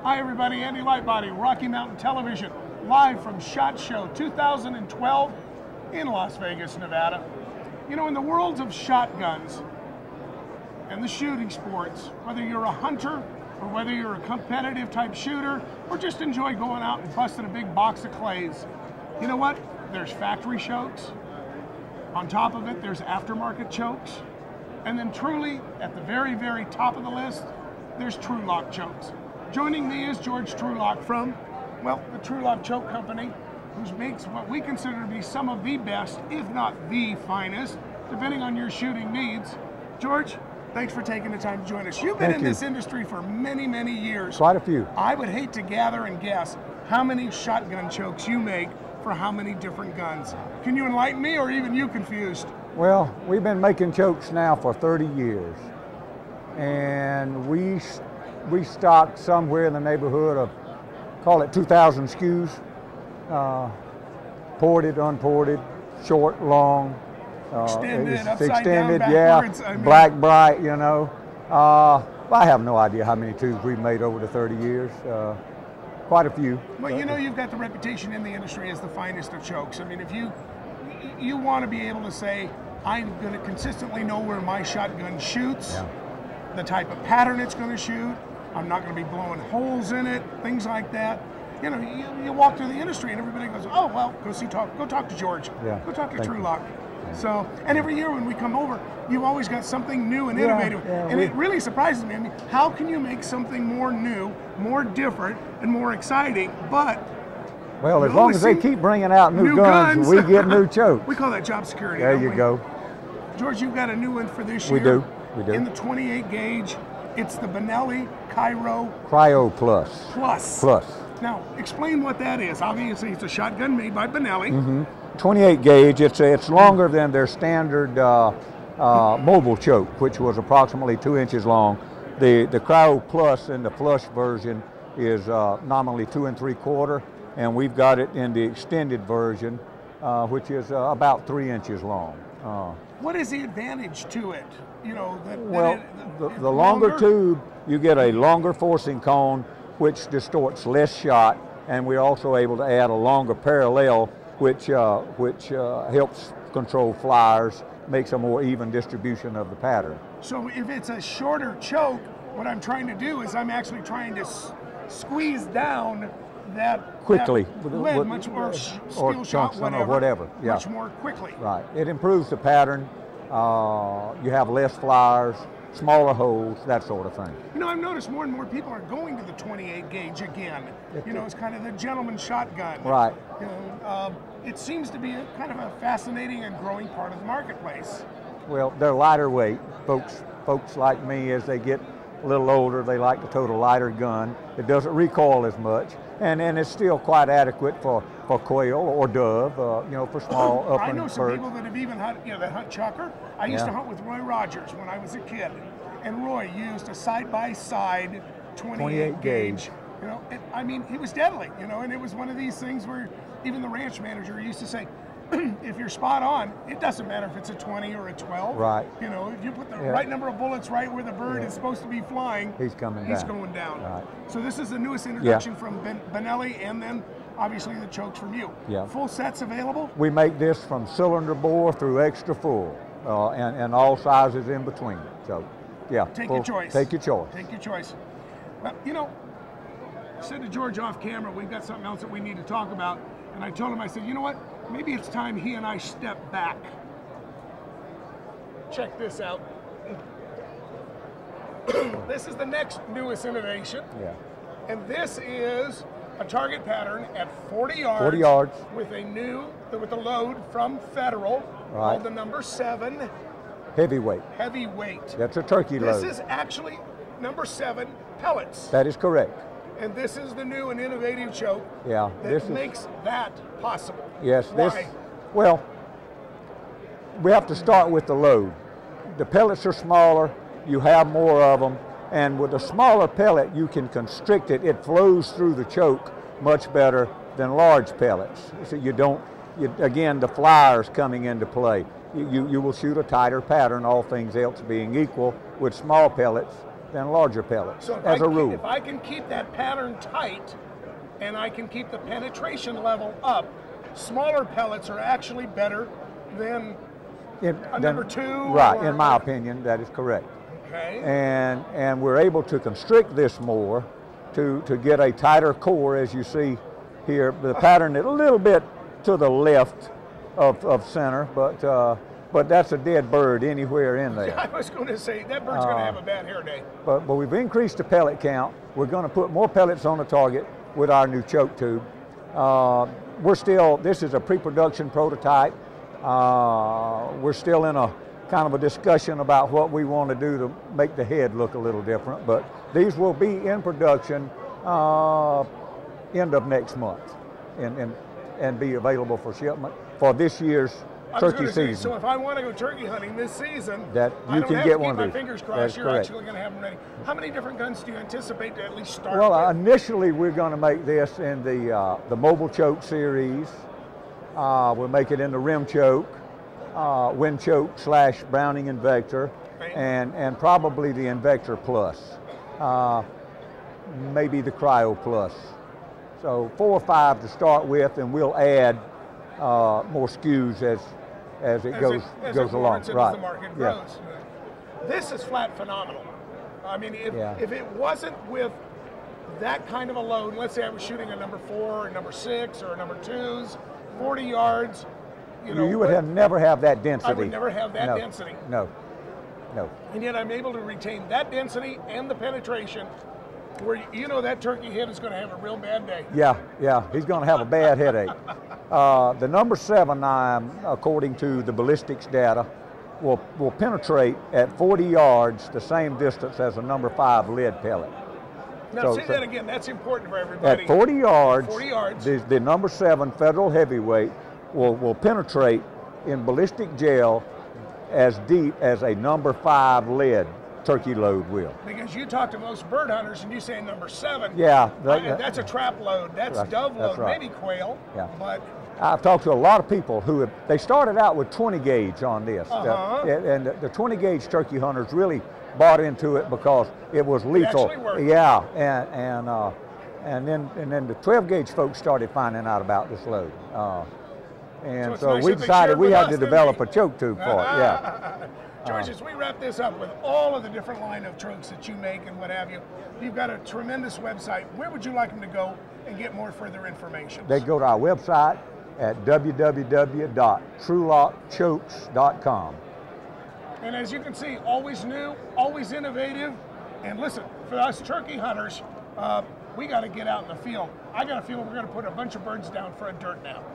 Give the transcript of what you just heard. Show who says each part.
Speaker 1: Hi everybody, Andy Lightbody, Rocky Mountain Television, live from SHOT Show 2012 in Las Vegas, Nevada. You know, in the worlds of shotguns and the shooting sports, whether you're a hunter or whether you're a competitive type shooter or just enjoy going out and busting a big box of clays, you know what? There's factory chokes. On top of it, there's aftermarket chokes. And then truly, at the very, very top of the list, there's Trulock chokes. Joining me is George Trulock from, well, the Trulock Choke Company, who makes what we consider to be some of the best, if not the finest, depending on your shooting needs. George, thanks for taking the time to join us. You've been in this industry for many, many years.
Speaker 2: Quite a few.
Speaker 1: I would hate to gather and guess how many shotgun chokes you make for how many different guns. Can you enlighten me, or even you confused?
Speaker 2: Well, we've been making chokes now for 30 years. And we stock somewhere in the neighborhood of, call it 2,000 SKUs, ported, unported, short, long,
Speaker 1: extended,
Speaker 2: extended,
Speaker 1: down,
Speaker 2: yeah,
Speaker 1: I mean,
Speaker 2: black, bright, you know. I have no idea how many tubes we've made over the 30 years. Quite a few.
Speaker 1: Well, you know, you've got the reputation in the industry as the finest of chokes. I mean, if you want to be able to say, I'm going to consistently know where my shotgun shoots,
Speaker 2: yeah,
Speaker 1: the type of pattern it's going to shoot, I'm not going to be blowing holes in it, things like that. You know, you walk through the industry and everybody goes, oh, well, go talk to George.
Speaker 2: Yeah.
Speaker 1: Go talk to
Speaker 2: Thank
Speaker 1: Trulock.
Speaker 2: you.
Speaker 1: So, and every year when we come over, you've always got something new and innovative. And it really surprises me. I mean, how can you make something more new, more different, and more exciting, but
Speaker 2: well, as long as they keep bringing out new guns, we get new chokes.
Speaker 1: We call that job security.
Speaker 2: There you go.
Speaker 1: George, you've got a new one for this year.
Speaker 2: We do.
Speaker 1: In the 28 gauge, it's the Benelli
Speaker 2: Cryo Plus.
Speaker 1: Now, explain what that is. Obviously, it's a shotgun made by Benelli.
Speaker 2: Mm-hmm. 28 gauge, it's longer than their standard mobile choke, which was approximately 2 inches long. The Cryo Plus in the flush version is nominally 2 3/4, and we've got it in the extended version, which is about 3 inches long.
Speaker 1: What is the advantage to it? You know,
Speaker 2: the longer tube, you get a longer forcing cone, which distorts less shot, and we're also able to add a longer parallel, which helps control flyers, makes a more even distribution of the pattern.
Speaker 1: So if it's a shorter choke, what I'm trying to do is I'm actually trying to squeeze down that
Speaker 2: quickly,
Speaker 1: lead, much more steel shot,
Speaker 2: whatever. Yeah.
Speaker 1: Much more quickly.
Speaker 2: Right. It improves the pattern. You have less flyers, smaller holes, that sort of thing.
Speaker 1: You know, I've noticed more and more people are going to the 28 gauge again. You know, it's kind of the gentleman shotgun.
Speaker 2: Right.
Speaker 1: You know, it seems to be kind of a fascinating and growing part of the marketplace.
Speaker 2: Well, they're lighter weight. Folks like me, as they get a little older, they like to tote a lighter gun. It doesn't recoil as much, and it's still quite adequate for quail or dove, you know, for small upland birds.
Speaker 1: I know some people that have even hunted, you know, that hunt chucker. I used to hunt with Roy Rogers when I was a kid, and Roy used a side-by-side 28 gauge. You know, I mean, he was deadly, you know, and it was one of these things where even the ranch manager used to say, if you're spot on, it doesn't matter if it's a 20 or a 12.
Speaker 2: Right.
Speaker 1: You know, if you put the right number of bullets right where the bird is supposed to be flying,
Speaker 2: he's going down.
Speaker 1: Right. So this is the newest introduction from Benelli, and then obviously the chokes from you.
Speaker 2: Yeah.
Speaker 1: Full sets available?
Speaker 2: We make this from cylinder bore through extra full, and all sizes in between. So, yeah.
Speaker 1: Take your choice.
Speaker 2: Take your choice.
Speaker 1: Take your choice. Well, you know, I said to George off camera, we've got something else that we need to talk about. And I told him, I said, you know what? Maybe it's time he and I step back. Check this out. This is the next newest innovation.
Speaker 2: Yeah.
Speaker 1: And this is a target pattern at 40 yards.
Speaker 2: 40 yards.
Speaker 1: With a load from Federal, called the number 7.
Speaker 2: Heavyweight.
Speaker 1: Heavyweight.
Speaker 2: That's a turkey load.
Speaker 1: This is actually number 7 pellets.
Speaker 2: That is correct.
Speaker 1: And this is the new and innovative choke that makes that possible.
Speaker 2: Yes.
Speaker 1: Why?
Speaker 2: Well, we have to start with the load. The pellets are smaller, you have more of them, and with a smaller pellet, you can constrict it. It flows through the choke much better than large pellets. So again, the flyers coming into play. You will shoot a tighter pattern, all things else being equal, with small pellets than larger pellets,
Speaker 1: So
Speaker 2: as a rule.
Speaker 1: if I can keep that pattern tight and I can keep the penetration level up, smaller pellets are actually better than number 2?
Speaker 2: Right, in my opinion, that is correct.
Speaker 1: Okay.
Speaker 2: And we're able to constrict this more to get a tighter core, as you see here. The pattern is a little bit to the left of center, but that's a dead bird anywhere in there.
Speaker 1: I was going to say, that bird's going to have a bad hair day.
Speaker 2: But we've increased the pellet count. We're going to put more pellets on the target with our new choke tube. This is a pre-production prototype. We're still in a kind of a discussion about what we want to do to make the head look a little different, but these will be in production end of next month and be available for shipment for this year's turkey season.
Speaker 1: So if I want to go turkey hunting this season,
Speaker 2: that you can get one of these.
Speaker 1: My fingers crossed. You're actually going to have them ready. How many different guns do you anticipate to at least start
Speaker 2: Well,
Speaker 1: with?
Speaker 2: Initially we're going to make this in the mobile choke series. We'll make it in the rim choke, wind choke / Browning Invector, and probably the Invector Plus, maybe the Cryo Plus. So 4 or 5 to start with, and we'll add more SKUs as it goes along.
Speaker 1: Right. The market grows. This is flat phenomenal. I mean, if it wasn't with that kind of a load, let's say I was shooting a number 4 or number 6 or a number 2s, 40 yards,
Speaker 2: you would never have that density.
Speaker 1: I would never have that density.
Speaker 2: No.
Speaker 1: And yet I'm able to retain that density and the penetration where that turkey head is going to have a real bad day.
Speaker 2: Yeah, he's going to have a bad headache. The number 7, according to the ballistics data, will penetrate at 40 yards the same distance as a number 5 lead pellet.
Speaker 1: Now say that again, that's important for everybody.
Speaker 2: At 40 yards,
Speaker 1: the
Speaker 2: number 7 Federal Heavyweight will penetrate in ballistic gel as deep as a number 5 lead turkey load will.
Speaker 1: Because you talk to most bird hunters and you say number 7.
Speaker 2: Yeah.
Speaker 1: That's a trap load, that's dove load,
Speaker 2: right.
Speaker 1: maybe quail.
Speaker 2: Yeah.
Speaker 1: But
Speaker 2: I've talked to a lot of people who they started out with 20 gauge on this. And the 20 gauge turkey hunters really bought into it because it was lethal.
Speaker 1: It actually worked.
Speaker 2: Yeah, and then the 12 gauge folks started finding out about this load. So
Speaker 1: nice
Speaker 2: we decided we had to develop a choke tube for it. Yeah.
Speaker 1: George, as we wrap this up with all of the different line of chokes that you make and what have you, you've got a tremendous website. Where would you like them to go and get more further information?
Speaker 2: They go to our website at www.trulockchokes.com.
Speaker 1: And as you can see, always new, always innovative. And listen, for us turkey hunters, we got to get out in the field. I got a feeling we're going to put a bunch of birds down for a dirt nap.